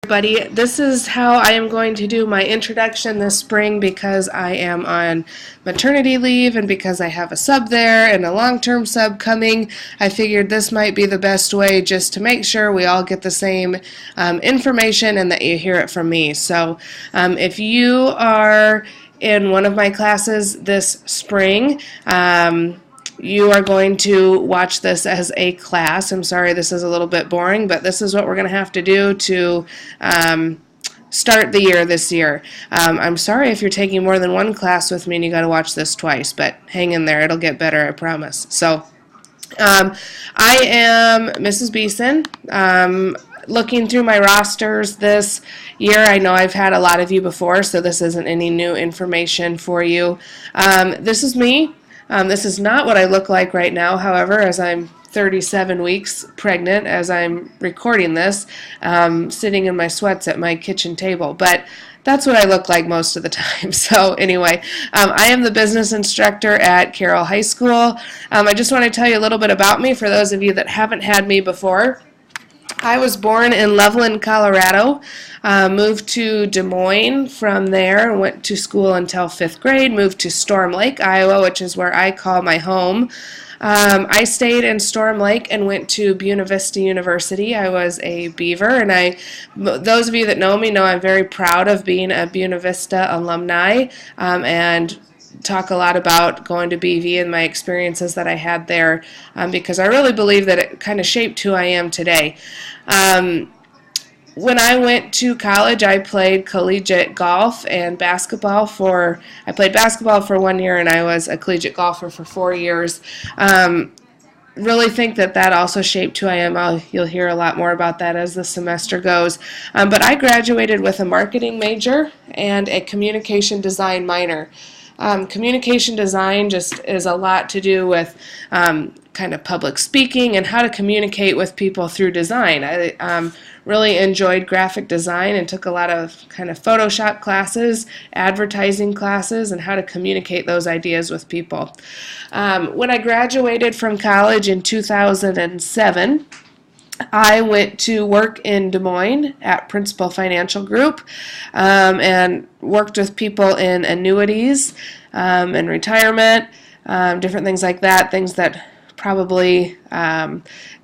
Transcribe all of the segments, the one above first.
Buddy, this is how I am going to do my introduction this spring because I am on maternity leave and because I have a sub there and a long-term sub coming. I figured this might be the best way just to make sure we all get the same information and that you hear it from me. So if you are in one of my classes this spring, you are going to watch this as a class. I'm sorry this is a little bit boring, but this is what we're going to have to do to start the year this year. I'm sorry if you're taking more than one class with me and you got to watch this twice, but hang in there. It'll get better, I promise. So I am Mrs. Beeson. Looking through my rosters this year, I know I've had a lot of you before, so this isn't any new information for you. This is me. This is not what I look like right now, however, as I'm 37 weeks pregnant as I'm recording this, sitting in my sweats at my kitchen table. But that's what I look like most of the time. So anyway, I am the business instructor at Carroll High School. I just want to tell you a little bit about me for those of you that haven't had me before. I was born in Loveland, Colorado, moved to Des Moines from there, went to school until 5th grade, moved to Storm Lake, Iowa, which is where I call my home. I stayed in Storm Lake and went to Buena Vista University. I was a Beaver, and those of you that know me know I'm very proud of being a Buena Vista alumni, and talk a lot about going to BV and my experiences that I had there, because I really believe that it kind of shaped who I am today. When I went to college, I played collegiate golf and basketball I played basketball for 1 year and I was a collegiate golfer for 4 years. Really think that also shaped who I am. You'll hear a lot more about that as the semester goes. But I graduated with a marketing major and a communication design minor. Communication design just is a lot to do with kind of public speaking and how to communicate with people through design. I really enjoyed graphic design and took a lot of kind of Photoshop classes, advertising classes, and how to communicate those ideas with people. When I graduated from college in 2007, I went to work in Des Moines at Principal Financial Group, and worked with people in annuities and retirement, different things like that, things that probably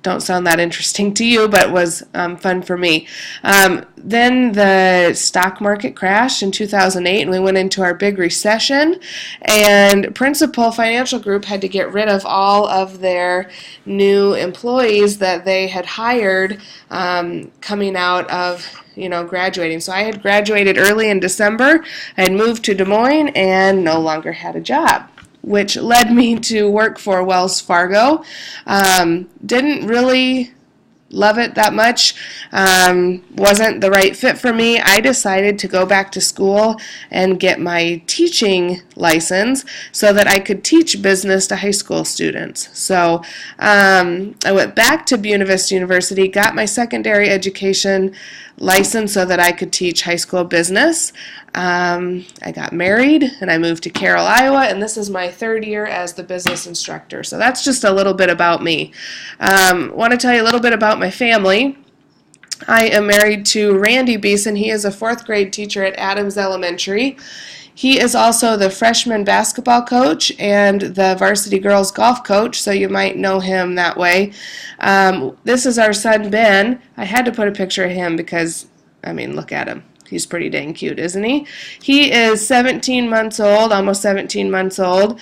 don't sound that interesting to you, but was fun for me. Then the stock market crashed in 2008, and we went into our big recession, and Principal Financial Group had to get rid of all of their new employees that they had hired coming out of graduating. So I had graduated early in December. I had moved to Des Moines and no longer had a job, which led me to work for Wells Fargo. Didn't really love it that much. Wasn't the right fit for me. I decided to go back to school and get my teaching license so that I could teach business to high school students. So I went back to Buena Vista University, got my secondary education license so that I could teach high school business. I got married and I moved to Carroll, Iowa, and this is my 3rd year as the business instructor. So that's just a little bit about me. Want to tell you a little bit about my family. I am married to Randy Beeson. He is a 4th grade teacher at Adams Elementary. He is also the freshman basketball coach and the varsity girls golf coach, so you might know him that way. This is our son, Ben. I had to put a picture of him because, look at him. He's pretty dang cute, isn't he? He is 17 months old, almost 17 months old,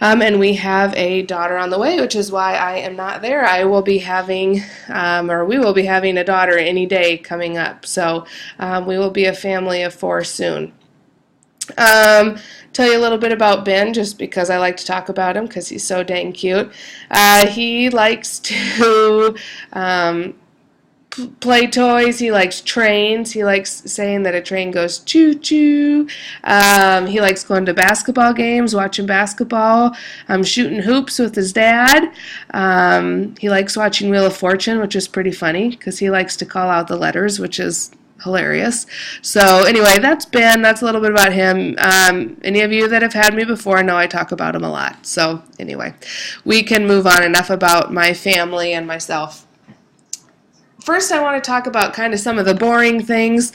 and we have a daughter on the way, which is why I am not there. I will be having, we will be having a daughter any day coming up. So we will be a family of 4 soon. Tell you a little bit about Ben just because I like to talk about him because he's so dang cute. He likes to play toys. He likes trains. He likes saying that a train goes choo-choo. He likes going to basketball games, watching basketball, shooting hoops with his dad. He likes watching Wheel of Fortune, which is pretty funny because he likes to call out the letters, which is hilarious. So anyway, that's Ben. That's a little bit about him. Any of you that have had me before know I talk about him a lot. So anyway, we can move on. Enough about my family and myself. first I want to talk about kind of some of the boring things.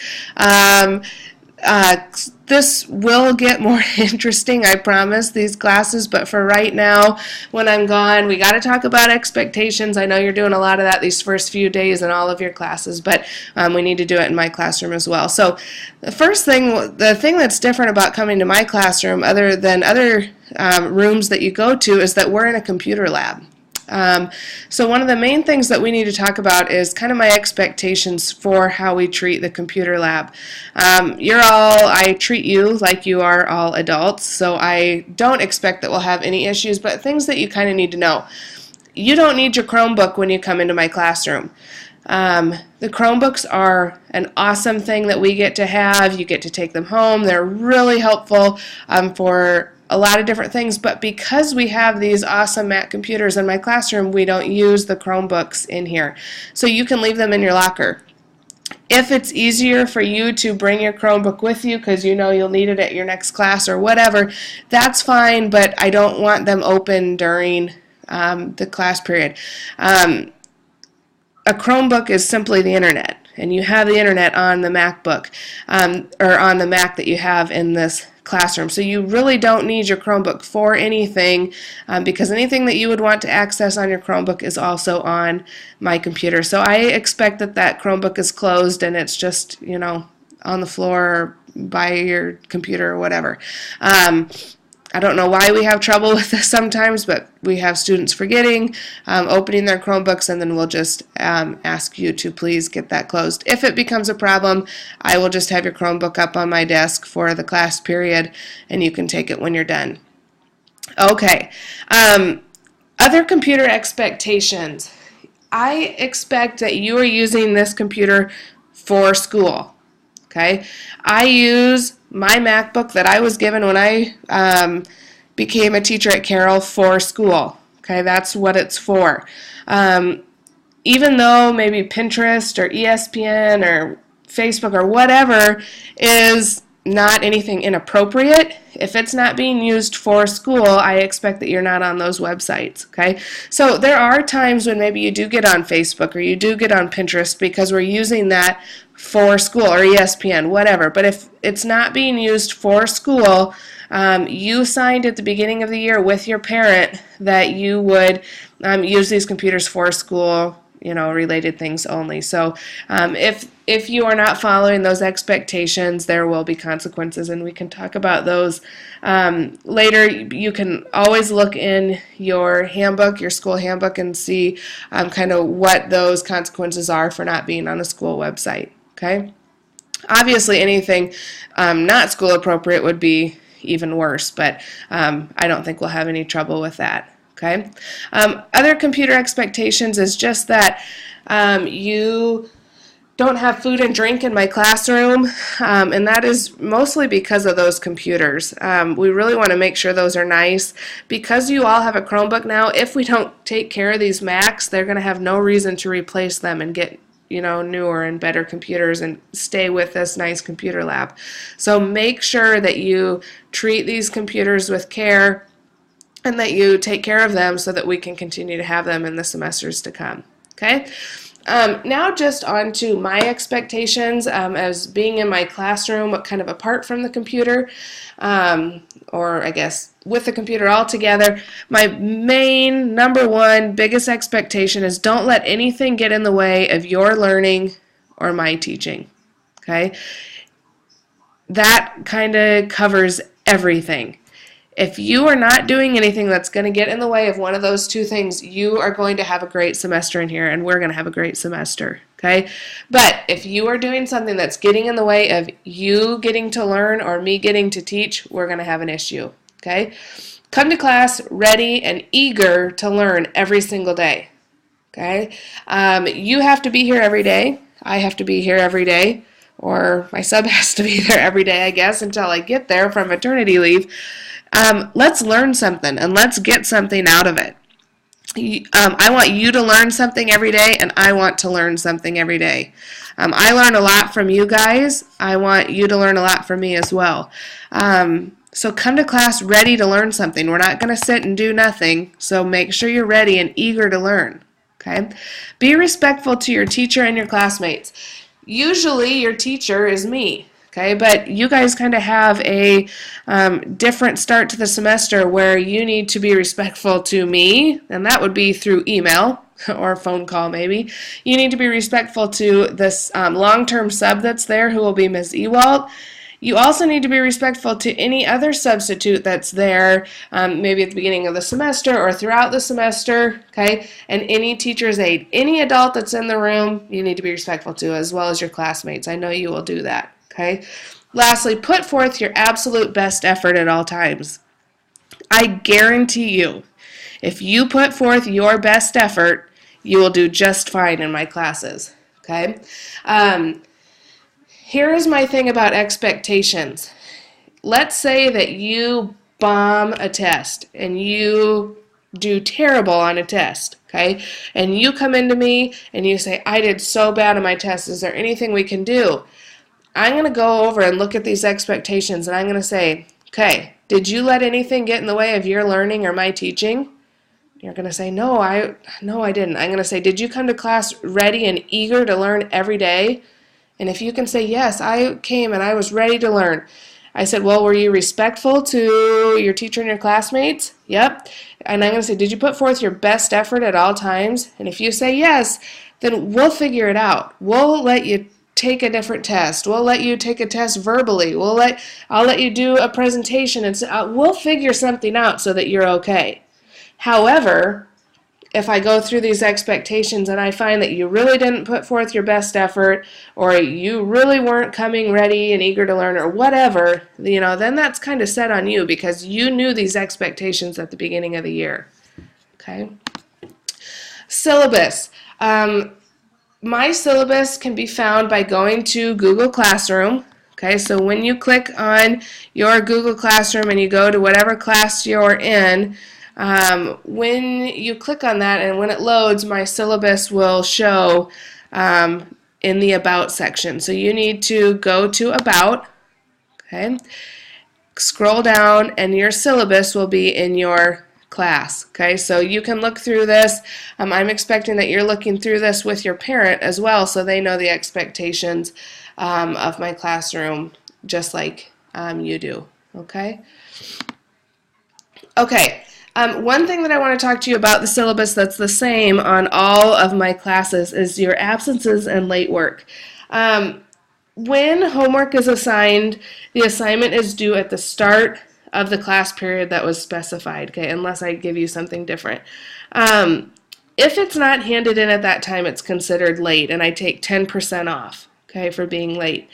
This will get more interesting, I promise, these classes, but for right now, when I'm gone, we got to talk about expectations. I know you're doing a lot of that these first few days in all of your classes, but we need to do it in my classroom as well. So the first thing, the thing that's different about coming to my classroom other than other rooms that you go to is that we're in a computer lab. So one of the main things that we need to talk about is kind of my expectations for how we treat the computer lab. I treat you like you are all adults, so I don't expect that we'll have any issues, but things that you kind of need to know. You don't need your Chromebook when you come into my classroom. The Chromebooks are an awesome thing that we get to have. You get to take them home. They're really helpful for a lot of different things, but because we have these awesome Mac computers in my classroom, we don't use the Chromebooks in here. So you can leave them in your locker. If it's easier for you to bring your Chromebook with you because you know you'll need it at your next class or whatever, that's fine, but I don't want them open during the class period. A Chromebook is simply the internet, and you have the internet on the MacBook or on the Mac that you have in this classroom. So you really don't need your Chromebook for anything because anything that you would want to access on your Chromebook is also on my computer. So I expect that that Chromebook is closed and it's just, you know, on the floor or by your computer or whatever. I don't know why we have trouble with this sometimes, but we have students forgetting, opening their Chromebooks, and then we'll just ask you to please get that closed. If it becomes a problem, I will just have your Chromebook up on my desk for the class period, and you can take it when you're done. Okay, other computer expectations. I expect that you are using this computer for school. Okay, I use my MacBook that I was given when I became a teacher at Carroll for school. Okay, that's what it's for. Even though maybe Pinterest or ESPN or Facebook or whatever is not anything inappropriate, if it's not being used for school, I expect that you're not on those websites, okay? So there are times when maybe you do get on Facebook or you do get on Pinterest because we're using that for school or ESPN, whatever. But if it's not being used for school, you signed at the beginning of the year with your parent that you would use these computers for school, you know, related things only. So if you are not following those expectations, there will be consequences, and we can talk about those later. You can always look in your handbook, your school handbook, and see kind of what those consequences are for not being on a school website. Okay. Obviously, anything not school appropriate would be even worse, but I don't think we'll have any trouble with that. Okay. Other computer expectations is just that you don't have food and drink in my classroom, and that is mostly because of those computers. We really want to make sure those are nice. Because you all have a Chromebook now, if we don't take care of these Macs, they're going to have no reason to replace them and get, you know, newer and better computers and stay with this nice computer lab. So make sure that you treat these computers with care and that you take care of them so that we can continue to have them in the semesters to come. Okay? Now just on to my expectations as being in my classroom, kind of apart from the computer, or I guess with the computer altogether. My main, number one, biggest expectation is don't let anything get in the way of your learning or my teaching. Okay? That kind of covers everything. If you are not doing anything that's going to get in the way of one of those two things, you are going to have a great semester in here, and we're going to have a great semester, okay? But if you are doing something that's getting in the way of you getting to learn or me getting to teach, we're going to have an issue, okay? Come to class ready and eager to learn every single day, okay? You have to be here every day. I have to be here every day, or my sub has to be there every day, I guess, until I get there from maternity leave. Let's learn something and let's get something out of it. I want you to learn something every day, and I want to learn something every day. I learn a lot from you guys. I want you to learn a lot from me as well. So come to class ready to learn something. We're not going to sit and do nothing, so make sure you're ready and eager to learn. Okay? Be respectful to your teacher and your classmates. Usually your teacher is me. Okay, but you guys kind of have a different start to the semester where you need to be respectful to me, and that would be through email or a phone call maybe. You need to be respectful to this long-term sub that's there, who will be Ms. Ewalt. You also need to be respectful to any other substitute that's there, maybe at the beginning of the semester or throughout the semester, okay? And any teacher's aide. Any adult that's in the room, you need to be respectful to, as well as your classmates. I know you will do that, okay? Lastly, put forth your absolute best effort at all times. I guarantee you, if you put forth your best effort, you will do just fine in my classes, okay? Here is my thing about expectations. Let's say that you bomb a test and you do terrible on a test, okay? And you come into me and you say, I did so bad on my test. Is there anything we can do? I'm going to go over and look at these expectations, and I'm going to say, okay, did you let anything get in the way of your learning or my teaching? You're going to say, no, I didn't. I'm going to say, did you come to class ready and eager to learn every day? And if you can say, yes, I came and I was ready to learn. I said, well, were you respectful to your teacher and your classmates? Yep. And I'm going to say, did you put forth your best effort at all times? And if you say yes, then we'll figure it out. We'll let you take a different test. We'll let you take a test verbally. I'll let you do a presentation, and we'll figure something out so that you're okay. However, if I go through these expectations and I find that you really didn't put forth your best effort, or you really weren't coming ready and eager to learn, or whatever, then that's kind of set on you, because you knew these expectations at the beginning of the year. Okay? Syllabus. My syllabus can be found by going to Google Classroom. Okay, so when you click on your Google Classroom and you go to whatever class you're in, when you click on that and when it loads, my syllabus will show in the About section. So you need to go to About, okay, scroll down, and your syllabus will be in your class. Okay, so you can look through this. I'm expecting that you're looking through this with your parent as well, so they know the expectations of my classroom just like you do. Okay. Okay. One thing that I want to talk to you about the syllabus that's the same on all of my classes is your absences and late work. When homework is assigned, the assignment is due at the start of the class period that was specified, okay, unless I give you something different. If it's not handed in at that time, it's considered late, and I take 10% off, okay, for being late.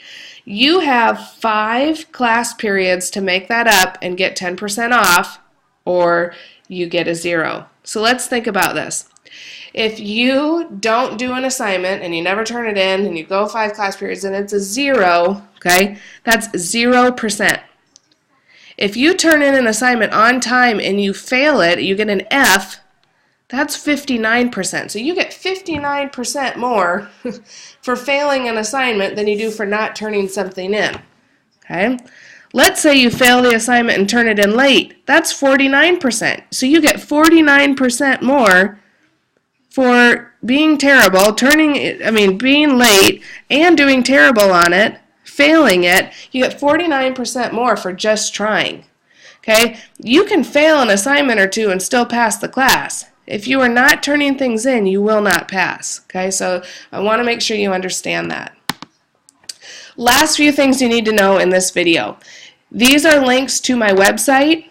You have 5 class periods to make that up and get 10% off, or you get a 0. So let's think about this. If you don't do an assignment and you never turn it in and you go 5 class periods and it's a 0, okay, that's 0%. If you turn in an assignment on time and you fail it, you get an F, that's 59%. So you get 59% more for failing an assignment than you do for not turning something in. Okay? Let's say you fail the assignment and turn it in late. That's 49%. So you get 49% more for being terrible, being late and doing terrible on it, failing it. You get 49% more for just trying. Okay? You can fail an assignment or two and still pass the class. If you are not turning things in, you will not pass. Okay? So I want to make sure you understand that. Last few things you need to know in this video. These are links to my website.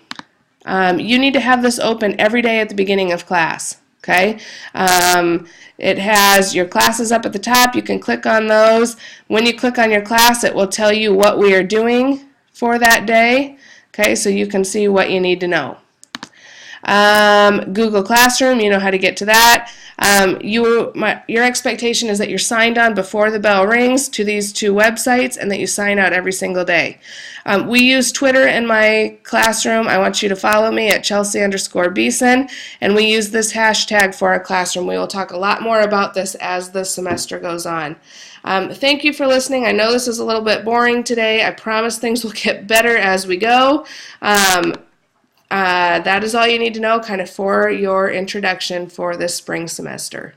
You need to have this open every day at the beginning of class. Okay? It has your classes up at the top. You can click on those. When you click on your class, it will tell you what we are doing for that day. Okay, so you can see what you need to know. Google Classroom, you know how to get to that. Your expectation is that you're signed on before the bell rings to these 2 websites and that you sign out every single day. We use Twitter in my classroom. I want you to follow me at Chelsea_Beeson, and we use this hashtag for our classroom. We will talk a lot more about this as the semester goes on. Thank you for listening. I know this is a little bit boring today. I promise things will get better as we go. That is all you need to know kind of for your introduction for this spring semester.